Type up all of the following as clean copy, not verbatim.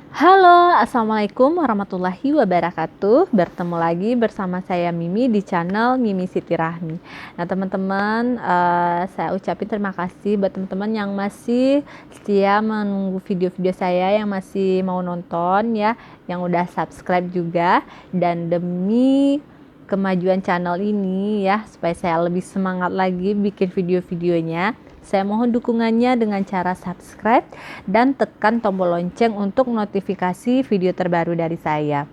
Halo, assalamualaikum warahmatullahi wabarakatuh. Bertemu lagi bersama saya Mimi di channel Mimi Siti Rahmi. Nah teman-teman, saya ucapin terima kasih buat teman-teman yang masih setia menunggu video-video saya, yang masih mau nonton ya, yang udah subscribe juga. Dan demi kemajuan channel ini ya, supaya saya lebih semangat lagi bikin video-videonya, saya mohon dukungannya dengan cara subscribe dan tekan tombol lonceng untuk notifikasi video terbaru dari saya.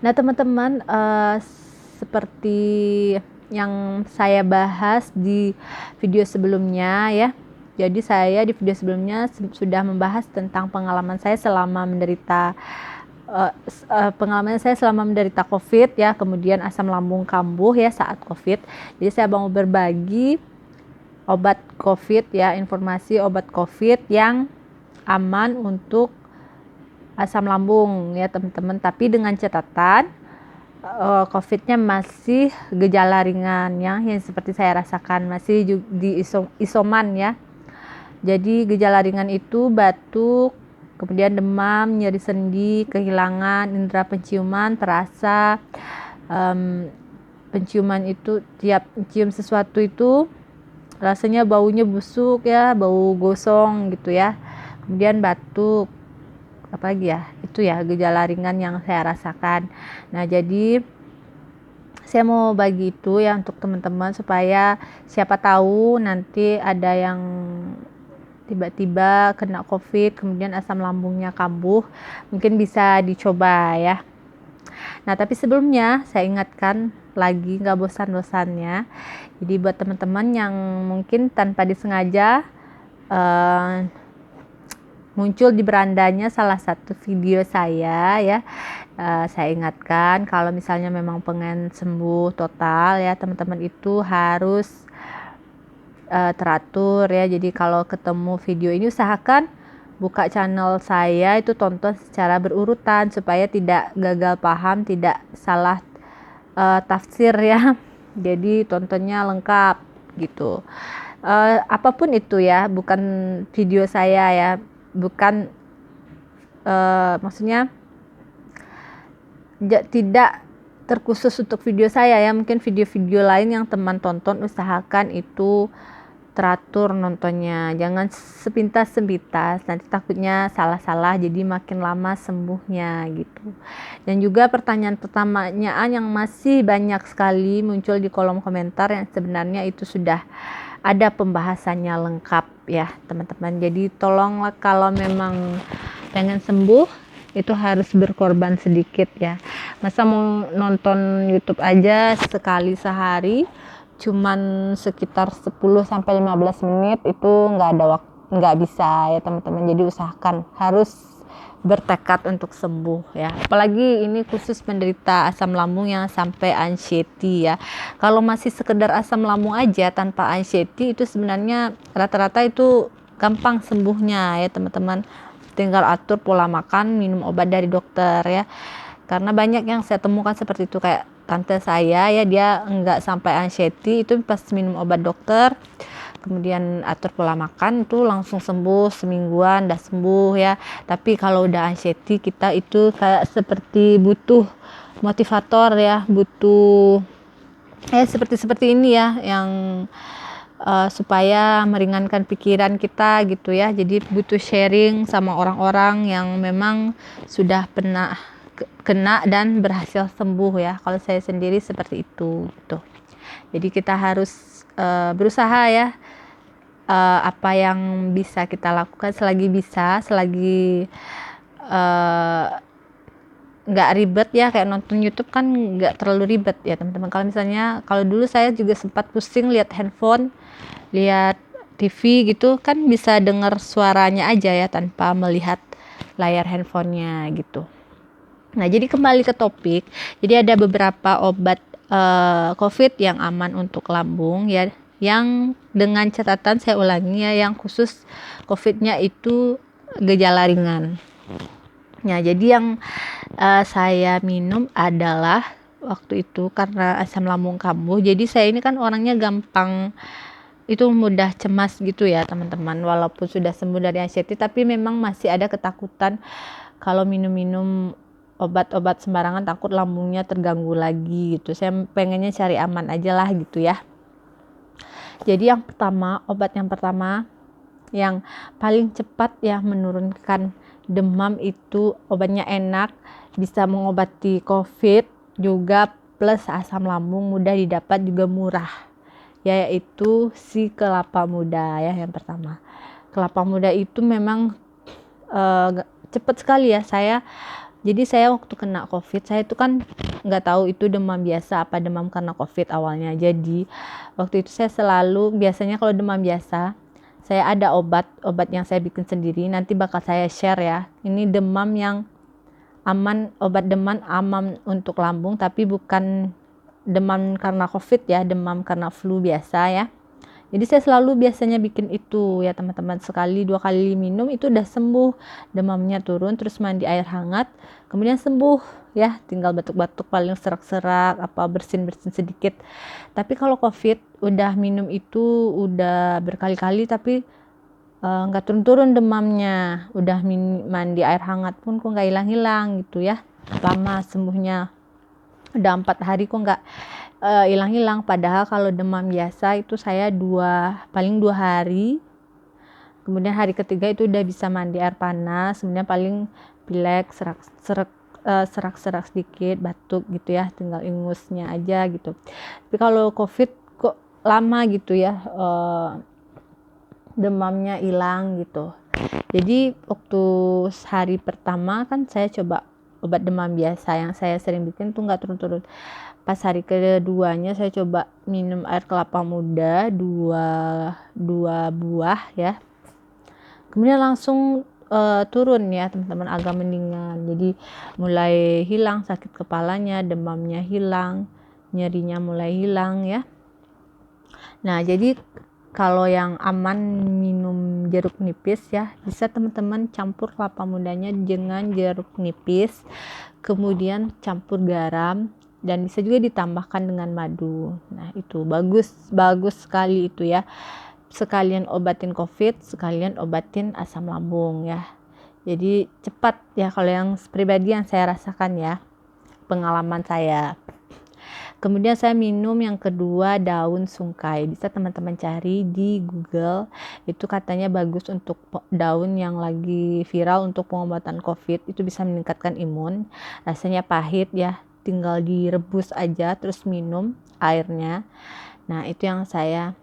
Nah teman-teman, seperti yang saya bahas di video sebelumnya ya. Jadi saya di video sebelumnya sudah membahas tentang pengalaman saya selama menderita COVID ya, kemudian asam lambung kambuh ya saat COVID. Jadi saya mau berbagi obat COVID ya, informasi obat COVID yang aman untuk asam lambung ya teman-teman, tapi dengan catatan COVID-nya masih gejala ringan ya, yang seperti saya rasakan masih di isoman ya. Jadi gejala ringan itu batuk, kemudian demam, nyeri sendi, kehilangan indera penciuman, terasa penciuman itu tiap cium sesuatu itu rasanya baunya busuk ya, bau gosong gitu ya. Kemudian batuk, apalagi ya, itu ya gejala ringan yang saya rasakan. Nah jadi saya mau bagi itu ya untuk teman-teman, supaya siapa tahu nanti ada yang tiba-tiba kena COVID kemudian asam lambungnya kambuh, mungkin bisa dicoba ya. Nah tapi sebelumnya saya ingatkan lagi, nggak bosan-bosannya, jadi buat teman-teman yang mungkin tanpa disengaja muncul di berandanya salah satu video saya ya, saya ingatkan kalau misalnya memang pengen sembuh total ya teman-teman, itu harus teratur ya. Jadi kalau ketemu video ini usahakan buka channel saya itu tonton secara berurutan supaya tidak gagal paham, tidak salah tafsir ya. Jadi tontonnya lengkap gitu. Apapun itu ya, bukan video saya ya, bukan maksudnya tidak terkhusus untuk video saya ya. Mungkin video-video lain yang teman tonton usahakan itu teratur nontonnya, jangan sepintas-sepintas, nanti takutnya salah-salah jadi makin lama sembuhnya gitu. Dan juga pertanyaan yang masih banyak sekali muncul di kolom komentar, yang sebenarnya itu sudah ada pembahasannya lengkap ya teman-teman. Jadi tolonglah kalau memang pengen sembuh itu harus berkorban sedikit ya. Masa mau nonton YouTube aja sekali sehari cuman sekitar 10 sampai 15 menit itu nggak bisa ya teman-teman. Jadi usahakan harus bertekad untuk sembuh ya. Apalagi ini khusus penderita asam lambung yang sampai anxiety ya. Kalau masih sekedar asam lambung aja tanpa anxiety itu sebenarnya rata-rata itu gampang sembuhnya ya teman-teman. Tinggal atur pola makan, minum obat dari dokter ya. Karena banyak yang saya temukan seperti itu, kayak tante saya ya, dia enggak sampai anxiety itu pas minum obat dokter, kemudian atur pola makan itu langsung sembuh, semingguan udah sembuh ya. Tapi kalau udah anxiety kita itu kayak seperti butuh motivator ya, butuh seperti ini ya, yang supaya meringankan pikiran kita gitu ya. Jadi butuh sharing sama orang-orang yang memang sudah pernah kena dan berhasil sembuh ya. Kalau saya sendiri seperti itu gitu. Jadi kita harus berusaha ya, apa yang bisa kita lakukan selagi bisa, selagi nggak ribet ya, kayak nonton YouTube kan nggak terlalu ribet ya teman-teman. Kalau misalnya, kalau dulu saya juga sempat pusing lihat handphone, lihat TV gitu kan, bisa dengar suaranya aja ya tanpa melihat layar handphonenya gitu. Nah jadi kembali ke topik, jadi ada beberapa obat COVID yang aman untuk lambung ya, yang dengan catatan saya ulangi ya, yang khusus COVID-nya itu gejala ringan. Nah jadi yang saya minum adalah waktu itu karena asam lambung kambuh. Jadi saya ini kan orangnya gampang itu mudah cemas gitu ya teman-teman, walaupun sudah sembuh dari anxiety tapi memang masih ada ketakutan kalau minum-minum obat-obat sembarangan, takut lambungnya terganggu lagi gitu. Saya pengennya cari aman aja lah gitu ya. Jadi obat yang pertama yang paling cepat ya menurunkan demam, itu obatnya enak, bisa mengobati COVID juga, plus asam lambung, mudah didapat juga murah, yaitu si kelapa muda ya. Yang pertama, kelapa muda itu memang cepat sekali ya. Jadi saya waktu kena COVID, saya itu kan nggak tahu itu demam biasa apa demam karena COVID awalnya. Jadi waktu itu saya selalu, biasanya kalau demam biasa, saya ada obat yang saya bikin sendiri, nanti bakal saya share ya. Ini demam yang aman, obat demam aman untuk lambung, tapi bukan demam karena COVID ya, demam karena flu biasa ya. Jadi saya selalu biasanya bikin itu ya teman-teman, sekali 2 kali minum itu udah sembuh, demamnya turun, terus mandi air hangat, kemudian sembuh ya, tinggal batuk-batuk paling serak-serak, apa bersin-bersin sedikit. Tapi kalau COVID udah minum itu udah berkali-kali tapi nggak turun-turun demamnya, udah mandi air hangat pun kok nggak hilang-hilang gitu ya, lama sembuhnya, udah 4 hari kok nggak hilang-hilang. Padahal kalau demam biasa itu saya paling 2 hari, kemudian hari ketiga itu udah bisa mandi air panas, kemudian paling pilek, serak-serak sedikit, batuk gitu ya, tinggal ingusnya aja gitu. Tapi kalau COVID kok lama gitu ya demamnya hilang gitu. Jadi waktu hari pertama kan saya coba obat demam biasa yang saya sering bikin tuh nggak turun-turun. Pas hari keduanya saya coba minum air kelapa muda 2 buah ya, kemudian langsung turun ya teman-teman, agak mendingan. Jadi mulai hilang sakit kepalanya, demamnya hilang, nyerinya mulai hilang ya. Nah jadi kalau yang aman minum jeruk nipis ya, bisa teman-teman campur kelapa mudanya dengan jeruk nipis, kemudian campur garam, dan bisa juga ditambahkan dengan madu. Nah itu bagus sekali itu ya, sekalian obatin COVID, sekalian obatin asam lambung ya. Jadi cepat ya, kalau yang pribadi yang saya rasakan ya, pengalaman saya. Kemudian saya minum yang kedua daun sungkai, bisa teman-teman cari di Google, itu katanya bagus untuk daun yang lagi viral untuk pengobatan COVID, itu bisa meningkatkan imun. Rasanya pahit ya, tinggal direbus aja terus minum airnya. Nah itu yang saya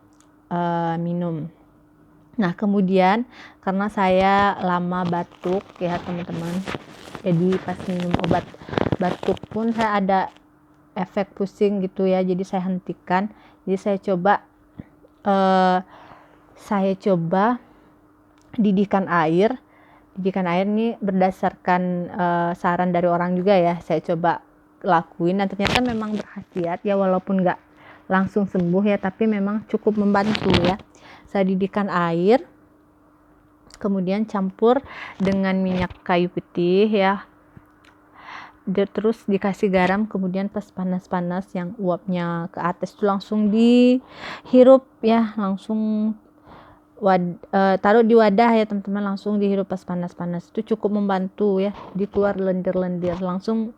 minum. Nah kemudian karena saya lama batuk ya teman-teman, jadi pas minum obat batuk pun saya ada efek pusing gitu ya, jadi saya hentikan. Jadi saya coba didihkan air ini berdasarkan saran dari orang juga ya, saya coba lakuin dan ternyata memang berkhasiat ya, walaupun nggak langsung sembuh ya, tapi memang cukup membantu ya. Saya didihkan air, kemudian campur dengan minyak kayu putih ya, terus dikasih garam, kemudian pas panas-panas yang uapnya ke atas itu langsung dihirup ya, langsung taruh di wadah ya teman-teman, langsung dihirup pas panas-panas, itu cukup membantu ya, dikeluar lendir-lendir, langsung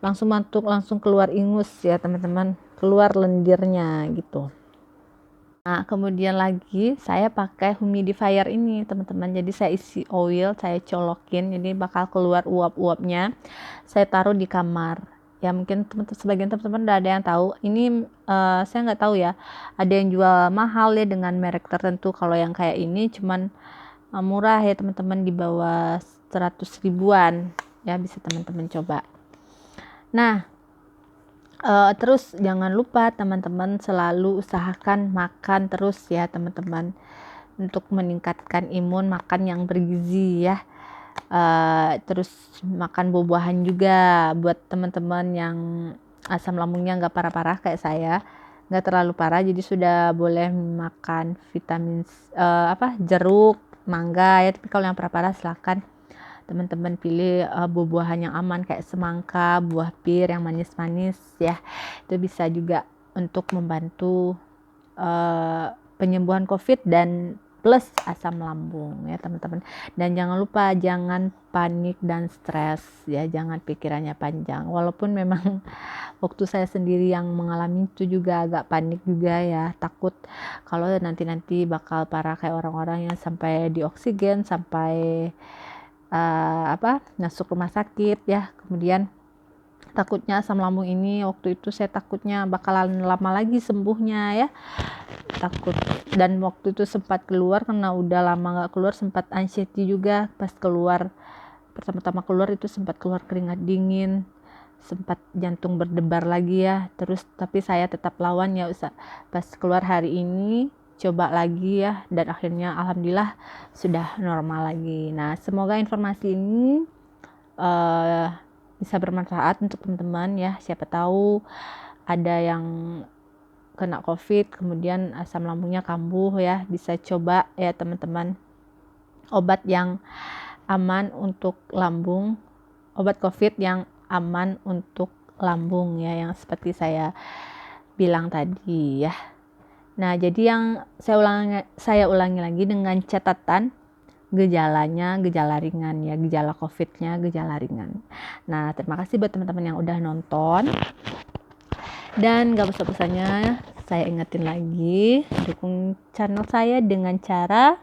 batuk, langsung keluar ingus ya teman-teman, keluar lendirnya gitu. Nah kemudian lagi saya pakai humidifier ini teman-teman, jadi saya isi oil, saya colokin, jadi bakal keluar uap-uapnya, saya taruh di kamar ya. Mungkin sebagian teman-teman udah ada yang tahu ini, saya nggak tahu ya, ada yang jual mahal ya dengan merek tertentu. Kalau yang kayak ini cuman murah ya teman-teman, di bawah 100 ribuan ya, bisa teman-teman coba. Nah terus jangan lupa teman-teman selalu usahakan makan terus ya teman-teman, untuk meningkatkan imun, makan yang bergizi ya. Terus makan buah-buahan juga buat teman-teman yang asam lambungnya nggak parah-parah kayak saya, nggak terlalu parah, jadi sudah boleh makan vitamin jeruk, mangga ya. Tapi kalau yang parah-parah silakan teman-teman pilih buah-buahan yang aman kayak semangka, buah pir yang manis-manis ya, itu bisa juga untuk membantu penyembuhan COVID dan plus asam lambung ya teman-teman. Dan jangan lupa jangan panik dan stres ya, jangan pikirannya panjang. Walaupun memang waktu saya sendiri yang mengalami itu juga agak panik juga ya, takut kalau nanti bakal parah kayak orang-orang yang sampai di oksigen, sampai masuk rumah sakit ya. Kemudian takutnya asam lambung ini waktu itu saya takutnya bakalan lama lagi sembuhnya ya, takut. Dan waktu itu sempat keluar, karena udah lama nggak keluar, sempat anxiety juga. Pas keluar pertama-tama keluar itu sempat keluar keringat dingin, sempat jantung berdebar lagi ya. Terus tapi saya tetap lawan ya, pas keluar hari ini coba lagi ya, dan akhirnya alhamdulillah sudah normal lagi. Nah, semoga informasi ini bisa bermanfaat untuk teman-teman ya. Siapa tahu ada yang kena COVID kemudian asam lambungnya kambuh ya, bisa coba ya teman-teman obat yang aman untuk lambung, obat COVID yang aman untuk lambung ya, yang seperti saya bilang tadi ya. Nah, jadi yang saya ulangi lagi dengan catatan gejalanya gejala ringan ya, gejala COVID-nya gejala ringan. Nah, terima kasih buat teman-teman yang udah nonton. Dan gak bosan-bosannya saya ingetin lagi, dukung channel saya dengan cara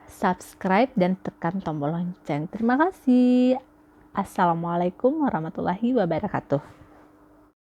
subscribe dan tekan tombol lonceng. Terima kasih. Assalamualaikum warahmatullahi wabarakatuh.